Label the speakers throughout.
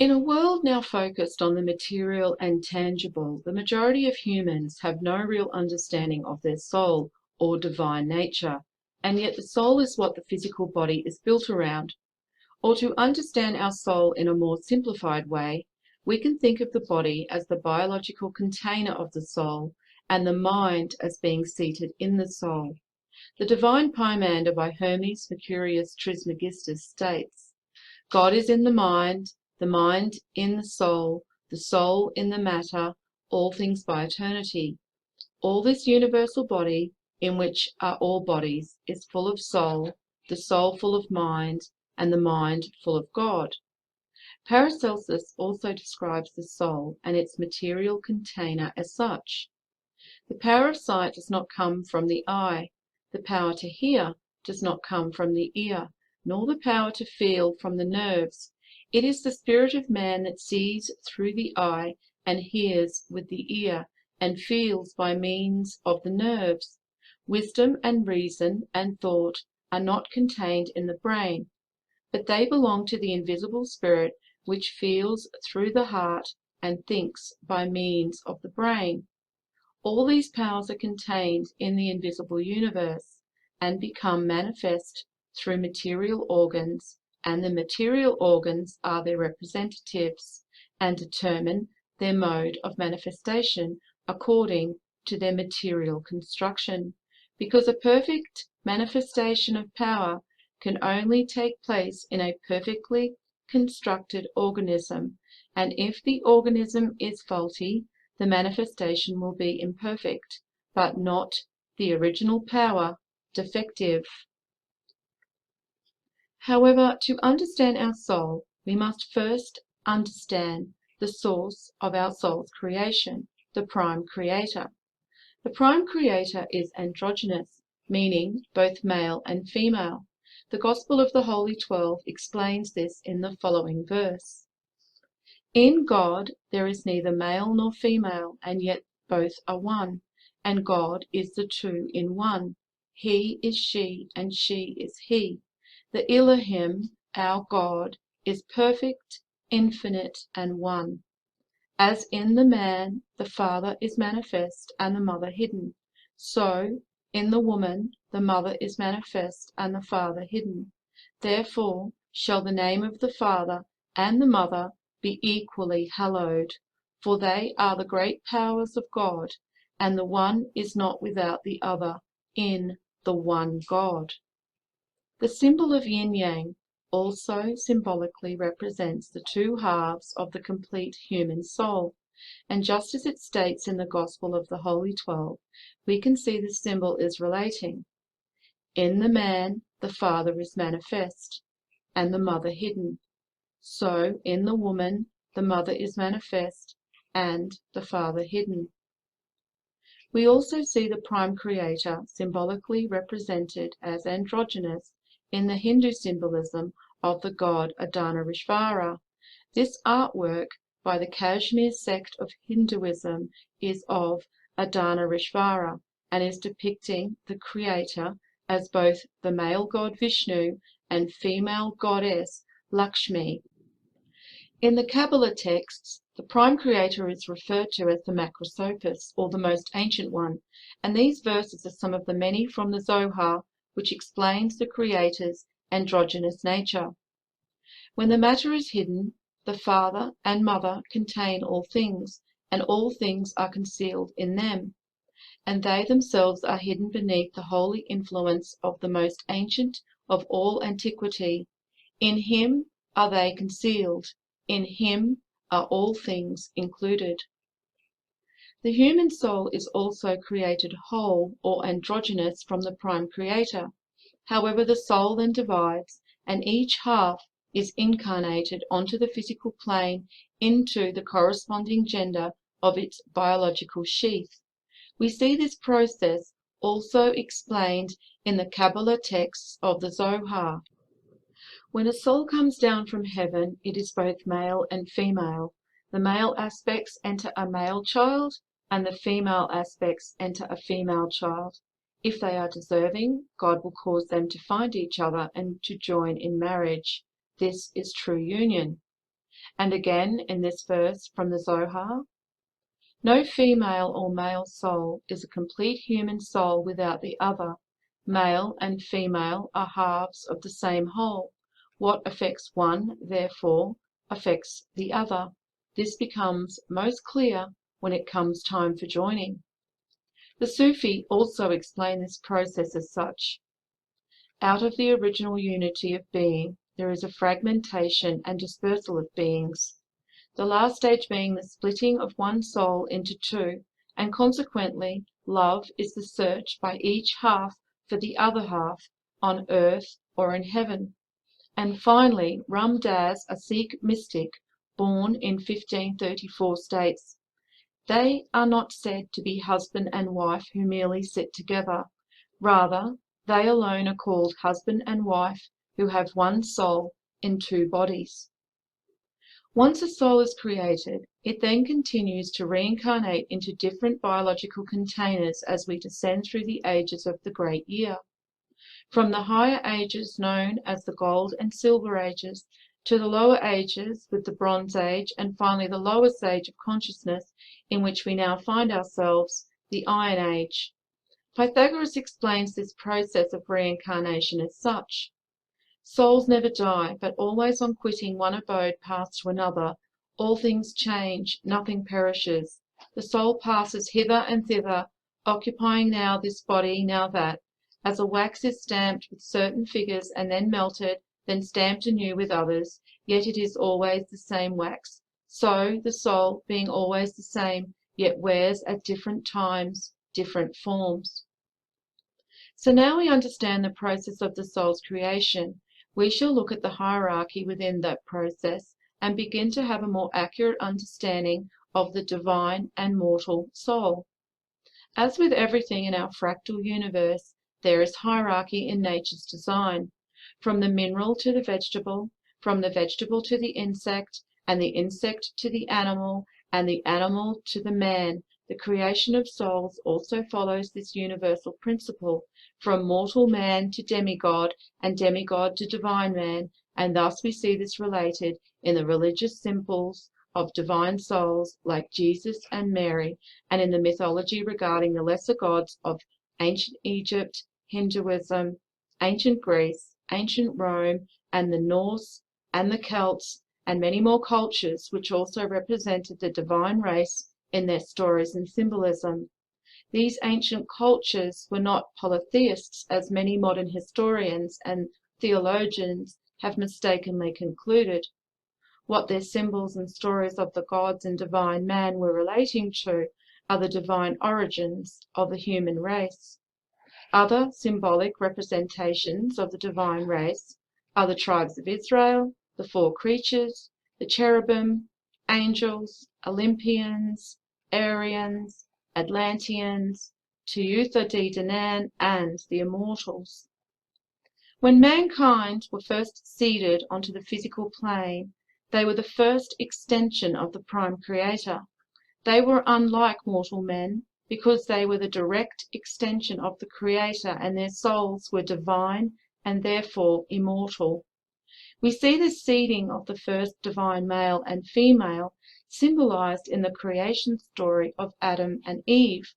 Speaker 1: In a world now focused on the material and tangible, the majority of humans have no real understanding of their soul or divine nature, and yet the soul is what the physical body is built around. Or to understand our soul in a more simplified way, we can think of the body as the biological container of the soul, and the mind as being seated in the soul. The divine Pymander by Hermes Mercurius Trismegistus states, God is in the mind in the soul in the matter, all things by eternity. All this universal body, in which are all bodies, is full of soul, the soul full of mind, and the mind full of God. Paracelsus also describes the soul and its material container as such. The power of sight does not come from the eye, the power to hear does not come from the ear, nor the power to feel from the nerves. It is the spirit of man that sees through the eye, and hears with the ear, and feels by means of the nerves. Wisdom and reason and thought are not contained in the brain, but they belong to the invisible spirit which feels through the heart and thinks by means of the brain. All these powers are contained in the invisible universe, and become manifest through material organs, and the material organs are their representatives, and determine their mode of manifestation according to their material construction, because a perfect manifestation of power can only take place in a perfectly constructed organism, and if the organism is faulty, the manifestation will be imperfect, but not the original power defective. However, to understand our soul, we must first understand the source of our soul's creation, the prime creator. The prime creator is androgynous, meaning both male and female. The Gospel of the Holy 12 explains this in the following verse. In God there is neither male nor female, and yet both are one, and God is the two in one. He is she, and she is he. The Elohim, our God, is perfect, infinite, and one. As in the man the father is manifest and the mother hidden, so in the woman the mother is manifest and the father hidden. Therefore shall the name of the father and the mother be equally hallowed, for they are the great powers of God, and the one is not without the other in the one God. The symbol of yin-yang also symbolically represents the two halves of the complete human soul, and just as it states in the Gospel of the Holy 12, we can see the symbol is relating. In the man the father is manifest, and the mother hidden. So in the woman the mother is manifest, and the father hidden. We also see the prime creator symbolically represented as androgynous in the Hindu symbolism of the god Adana-Rishvara. This artwork by the Kashmir sect of Hinduism is of Adana-Rishvara and is depicting the creator as both the male god Vishnu and female goddess Lakshmi. In the Kabbalah texts, the prime creator is referred to as the Macrosopus, or the most ancient one, and these verses are some of the many from the Zohar which explains the creator's androgynous nature. When the matter is hidden, the father and mother contain all things, and all things are concealed in them, and they themselves are hidden beneath the holy influence of the most ancient of all antiquity. In him are they concealed, in him are all things included. The human soul is also created whole or androgynous from the prime creator. However, the soul then divides, and each half is incarnated onto the physical plane into the corresponding gender of its biological sheath. We see this process also explained in the Kabbalah texts of the Zohar. When a soul comes down from heaven, it is both male and female. The male aspects enter a male child, and the female aspects enter a female child. If they are deserving, God will cause them to find each other and to join in marriage. This is true union. And again in this verse from the Zohar, no female or male soul is a complete human soul without the other. Male and female are halves of the same whole. What affects one, therefore, affects the other. This becomes most clear when it comes time for joining. The Sufi also explain this process as such. Out of the original unity of being, there is a fragmentation and dispersal of beings. The last stage being the splitting of one soul into two, and consequently love is the search by each half for the other half, on earth or in heaven. And finally, Ram Das, a Sikh mystic born in 1534, states, "They are not said to be husband and wife who merely sit together. Rather, they alone are called husband and wife who have one soul in two bodies." Once a soul is created, it then continues to reincarnate into different biological containers as we descend through the ages of the great year. From the higher ages known as the Gold and Silver Ages to the lower ages with the Bronze Age, and finally the lower stage of consciousness in which we now find ourselves, the Iron Age. Pythagoras explains this process of reincarnation as such. Souls never die, but always on quitting one abode pass to another. All things change, nothing perishes. The soul passes hither and thither, occupying now this body, now that. As a wax is stamped with certain figures and then melted, then stamped anew with others, yet it is always the same wax. So the soul, being always the same, yet wears at different times different forms. So now we understand the process of the soul's creation. We shall look at the hierarchy within that process and begin to have a more accurate understanding of the divine and mortal soul. As with everything in our fractal universe, there is hierarchy in nature's design, from the mineral to the vegetable, from the vegetable to the insect, and the insect to the animal, and the animal to the man. The creation of souls also follows this universal principle, from mortal man to demigod, and demigod to divine man, and thus we see this related in the religious symbols of divine souls like Jesus and Mary, and in the mythology regarding the lesser gods of ancient Egypt, Hinduism, ancient Greece, ancient Rome, and the Norse and the Celts, and many more cultures which also represented the divine race in their stories and symbolism. These ancient cultures were not polytheists, as many modern historians and theologians have mistakenly concluded. What their symbols and stories of the gods and divine man were relating to are the divine origins of the human race. Other symbolic representations of the divine race are the tribes of Israel, the four creatures, the cherubim, angels, Olympians, Aryans, Atlanteans, Tuatha De Danann, and the immortals. When mankind were first seeded onto the physical plane, they were the first extension of the Prime Creator. They were unlike mortal men because they were the direct extension of the Creator, and their souls were divine and therefore immortal. We see the seeding of the first divine male and female symbolized in the creation story of Adam and Eve.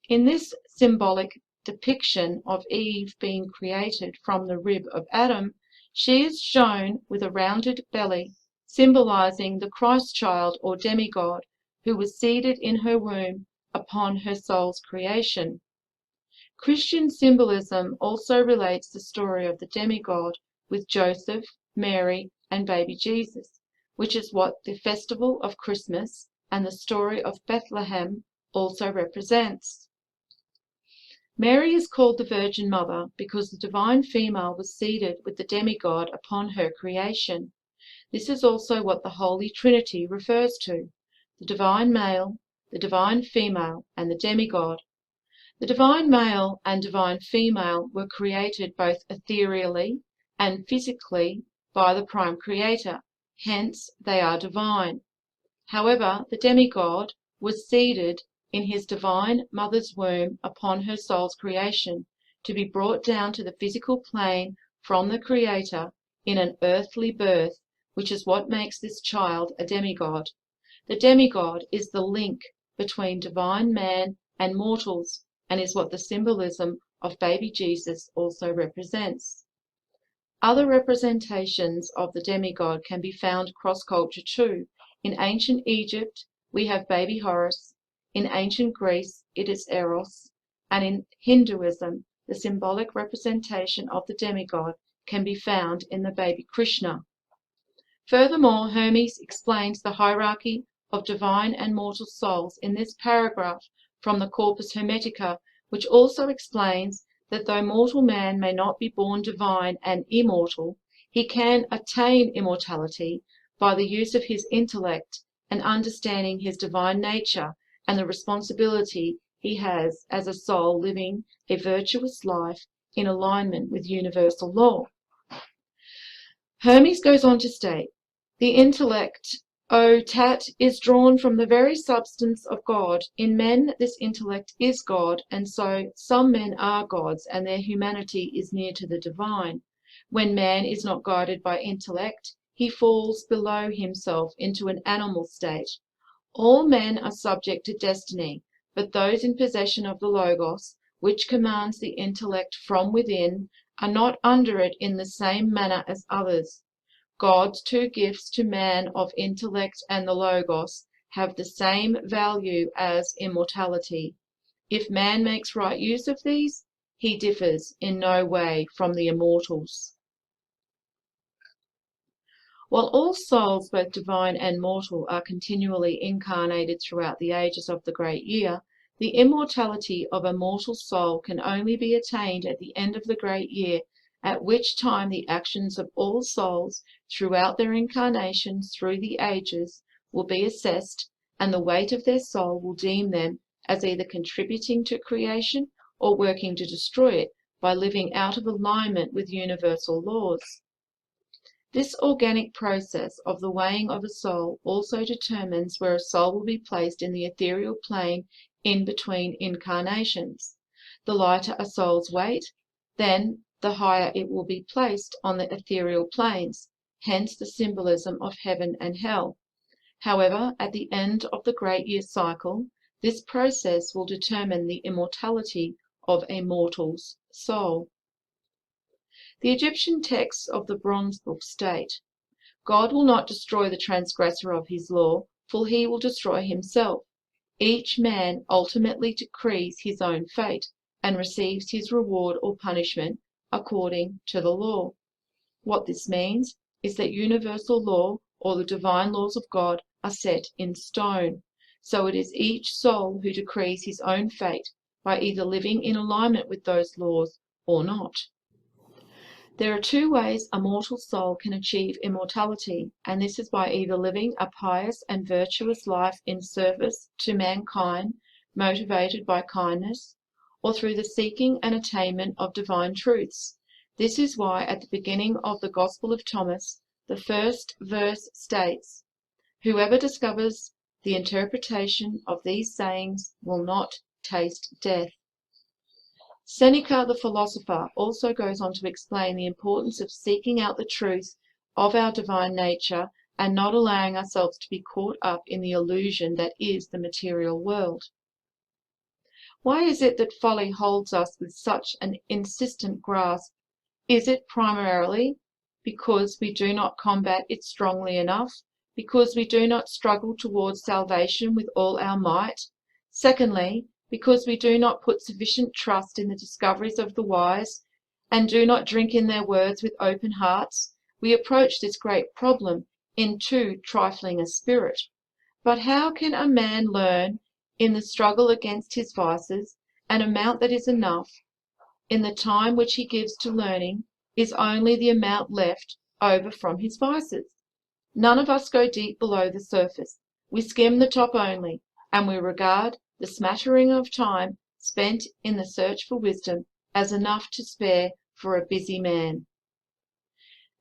Speaker 1: In this symbolic depiction of Eve being created from the rib of Adam, she is shown with a rounded belly, symbolizing the Christ child or demigod who was seeded in her womb upon her soul's creation. Christian symbolism also relates the story of the demigod with Joseph, Mary, and baby Jesus, which is what the festival of Christmas and the story of Bethlehem also represents. Mary is called the Virgin Mother because the divine female was seated with the demigod upon her creation. This is also what the Holy Trinity refers to: the divine male, the divine female, and the demigod. The divine male and divine female were created both ethereally and physically by the Prime Creator, hence they are divine. However, the demigod was seeded in his divine mother's womb upon her soul's creation, to be brought down to the physical plane from the Creator in an earthly birth, which is what makes this child a demigod. The demigod is the link between divine man and mortals, and is what the symbolism of baby Jesus also represents. Other representations of the demigod can be found cross-culture too. In ancient Egypt, we have baby Horus. In ancient Greece, it is Eros. And in Hinduism, the symbolic representation of the demigod can be found in the baby Krishna. Furthermore, Hermes explains the hierarchy of divine and mortal souls in this paragraph from the Corpus Hermetica, which also explains that though mortal man may not be born divine and immortal, he can attain immortality by the use of his intellect and understanding his divine nature and the responsibility he has as a soul living a virtuous life in alignment with universal law. Hermes goes on to state, the intellect, O Tat, is drawn from the very substance of God. In men, this intellect is God, and so some men are gods, and their humanity is near to the divine. When man is not guided by intellect, he falls below himself into an animal state. All men are subject to destiny, but those in possession of the Logos, which commands the intellect from within, are not under it in the same manner as others. God's two gifts to man of intellect and the Logos have the same value as immortality. If man makes right use of these, he differs in no way from the immortals. While all souls, both divine and mortal, are continually incarnated throughout the ages of the great year, the immortality of a mortal soul can only be attained at the end of the great year, at which time the actions of all souls throughout their incarnations through the ages will be assessed, and the weight of their soul will deem them as either contributing to creation or working to destroy it by living out of alignment with universal laws. This organic process of the weighing of a soul also determines where a soul will be placed in the ethereal plane in between incarnations. The lighter a soul's weight, then the higher it will be placed on the ethereal planes, hence the symbolism of heaven and hell. However, at the end of the great year cycle, this process will determine the immortality of a mortal's soul. The Egyptian texts of the Bronze Book state, God will not destroy the transgressor of his law, for he will destroy himself. Each man ultimately decrees his own fate and receives his reward or punishment according to the law. What this means is that universal law, or the divine laws of God, are set in stone. So it is each soul who decrees his own fate by either living in alignment with those laws or not. There are two ways a mortal soul can achieve immortality, and this is by either living a pious and virtuous life in service to mankind, motivated by kindness, or through the seeking and attainment of divine truths. This is why at the beginning of the Gospel of Thomas, the first verse states, whoever discovers the interpretation of these sayings will not taste death. Seneca the philosopher also goes on to explain the importance of seeking out the truth of our divine nature and not allowing ourselves to be caught up in the illusion that is the material world. Why is it that folly holds us with such an insistent grasp? Is it primarily because we do not combat it strongly enough, because we do not struggle towards salvation with all our might? Secondly, because we do not put sufficient trust in the discoveries of the wise and do not drink in their words with open hearts, we approach this great problem in too trifling a spirit. But how can a man learn in the struggle against his vices an amount that is enough in the time which he gives to learning is only the amount left over from his vices? None of us go deep below the surface. We skim the top only, and we regard the smattering of time spent in the search for wisdom as enough to spare for a busy man.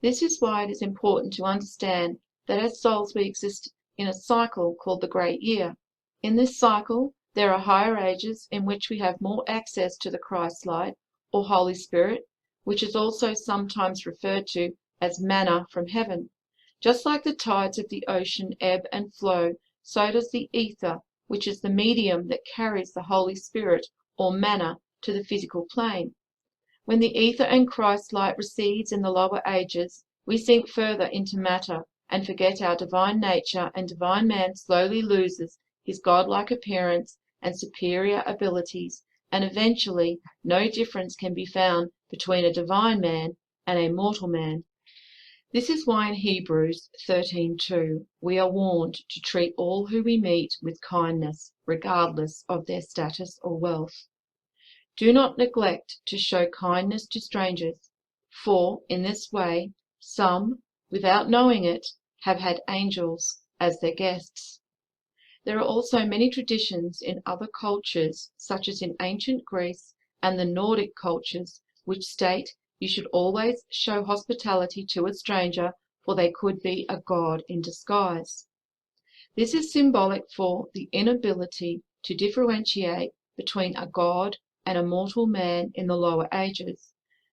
Speaker 1: This is why it is important to understand that as souls we exist in a cycle called the Great Year. In this cycle, there are higher ages in which we have more access to the Christ light, or Holy Spirit, which is also sometimes referred to as manna from heaven. Just like the tides of the ocean ebb and flow, so does the ether, which is the medium that carries the Holy Spirit or manna to the physical plane. When the ether and Christ light recedes in the lower ages, we sink further into matter and forget our divine nature, and divine man slowly loses his godlike appearance and superior abilities, and eventually no difference can be found between a divine man and a mortal man. This is why in Hebrews 13:2 we are warned to treat all who we meet with kindness, regardless of their status or wealth. Do not neglect to show kindness to strangers, for in this way some, without knowing it, have had angels as their guests. There are also many traditions in other cultures, such as in ancient Greece and the Nordic cultures, which state you should always show hospitality to a stranger, for they could be a god in disguise. This is symbolic for the inability to differentiate between a god and a mortal man in the lower ages.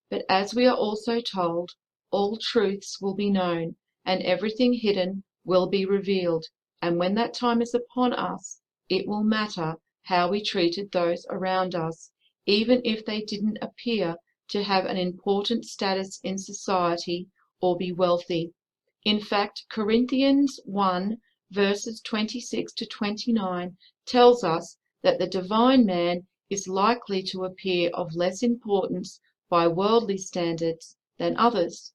Speaker 1: But as we are also told, all truths will be known, and everything hidden will be revealed, and when that time is upon us, it will matter how we treated those around us, even if they didn't appear to have an important status in society or be wealthy. In fact, Corinthians 1 verses 26 to 29 tells us that the divine man is likely to appear of less importance by worldly standards than others.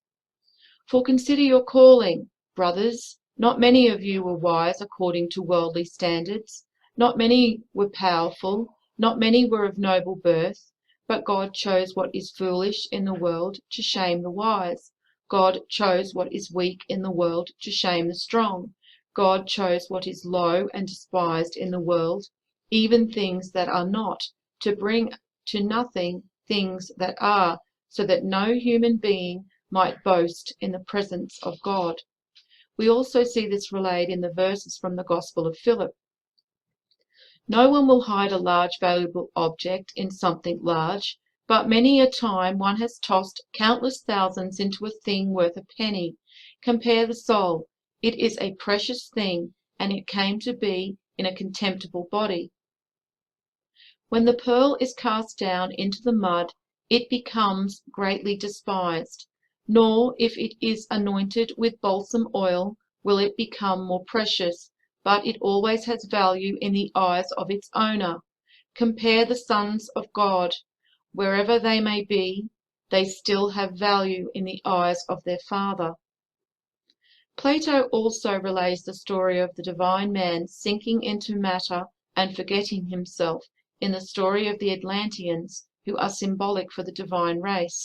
Speaker 1: For consider your calling, brothers. Not many of you were wise according to worldly standards. Not many were powerful. Not many were of noble birth. But God chose what is foolish in the world to shame the wise. God chose what is weak in the world to shame the strong. God chose what is low and despised in the world, even things that are not, to bring to nothing things that are, so that no human being might boast in the presence of God. We also see this relayed in the verses from the Gospel of Philip. No one will hide a large valuable object in something large, but many a time one has tossed countless thousands into a thing worth a penny. Compare the soul. It is a precious thing, and it came to be in a contemptible body. When the pearl is cast down into the mud, it becomes greatly despised, nor if it is anointed with balsam oil will it become more precious, but it always has value in the eyes of its owner. Compare the sons of God. Wherever they may be, they still have value in the eyes of their Father. Plato also relays the story of the divine man sinking into matter and forgetting himself in the story of the Atlanteans, who are symbolic for the divine race.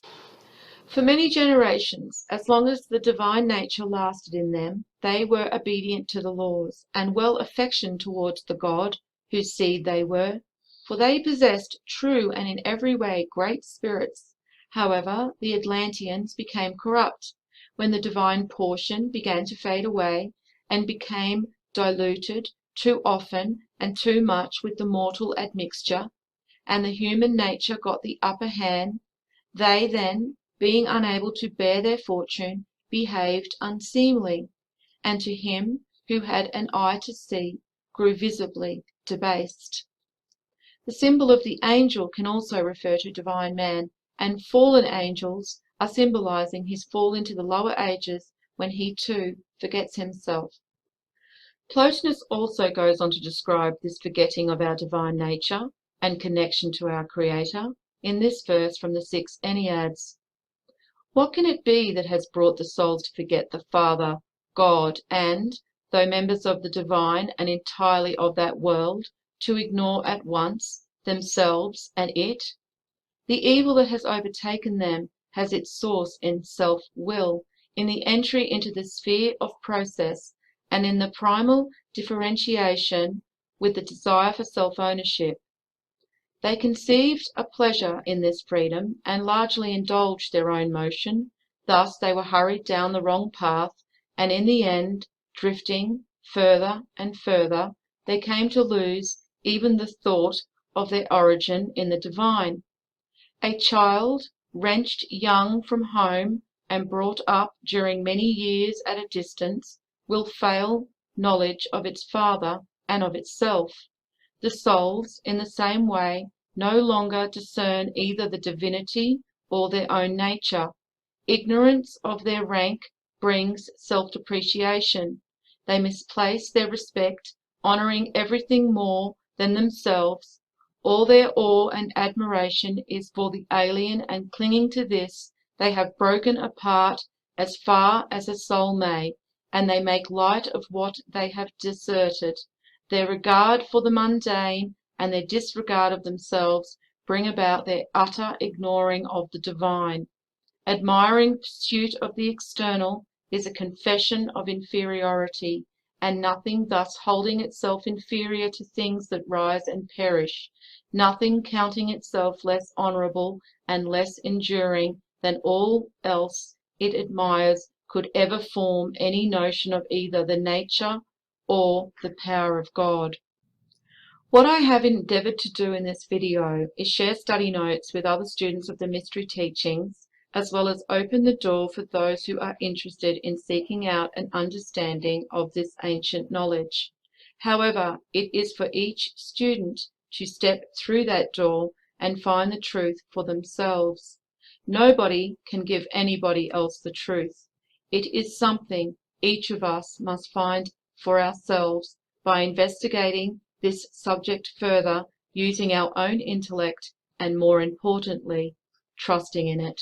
Speaker 1: For many generations, as long as the divine nature lasted in them, they were obedient to the laws, and well affectioned towards the God whose seed they were, for they possessed true and in every way great spirits. However, the Atlanteans became corrupt when the divine portion began to fade away and became diluted too often and too much with the mortal admixture, and the human nature got the upper hand. They then, being unable to bear their fortune, behaved unseemly, and to him who had an eye to see, grew visibly debased. The symbol of the angel can also refer to divine man, and fallen angels are symbolizing his fall into the lower ages when he too forgets himself. Plotinus also goes on to describe this forgetting of our divine nature and connection to our Creator in this verse from the 6 Enneads. What can it be that has brought the souls to forget the Father, God, and, though members of the divine and entirely of that world, to ignore at once themselves and it? The evil that has overtaken them has its source in self-will, in the entry into the sphere of process, and in the primal differentiation with the desire for self-ownership. They conceived a pleasure in this freedom and largely indulged their own motion. Thus they were hurried down the wrong path, and in the end, drifting further and further, they came to lose even the thought of their origin in the divine. A child, wrenched young from home, and brought up during many years at a distance will fail knowledge of its Father and of itself. The souls, in the same way, no longer discern either the divinity or their own nature. Ignorance of their rank brings self-depreciation. They misplace their respect, honouring everything more than themselves. All their awe and admiration is for the alien, and clinging to this, they have broken apart as far as a soul may, and they make light of what they have deserted. Their regard for the mundane and their disregard of themselves bring about their utter ignoring of the divine. Admiring pursuit of the external is a confession of inferiority, and nothing thus holding itself inferior to things that rise and perish, nothing counting itself less honourable and less enduring than all else it admires, could ever form any notion of either the nature or the power of God. What I have endeavoured to do in this video is share study notes with other students of the mystery teachings, as well as open the door for those who are interested in seeking out an understanding of this ancient knowledge. However, it is for each student to step through that door and find the truth for themselves. Nobody can give anybody else the truth. It is something each of us must find for ourselves by investigating this subject further, using our own intellect, and more importantly, trusting in it.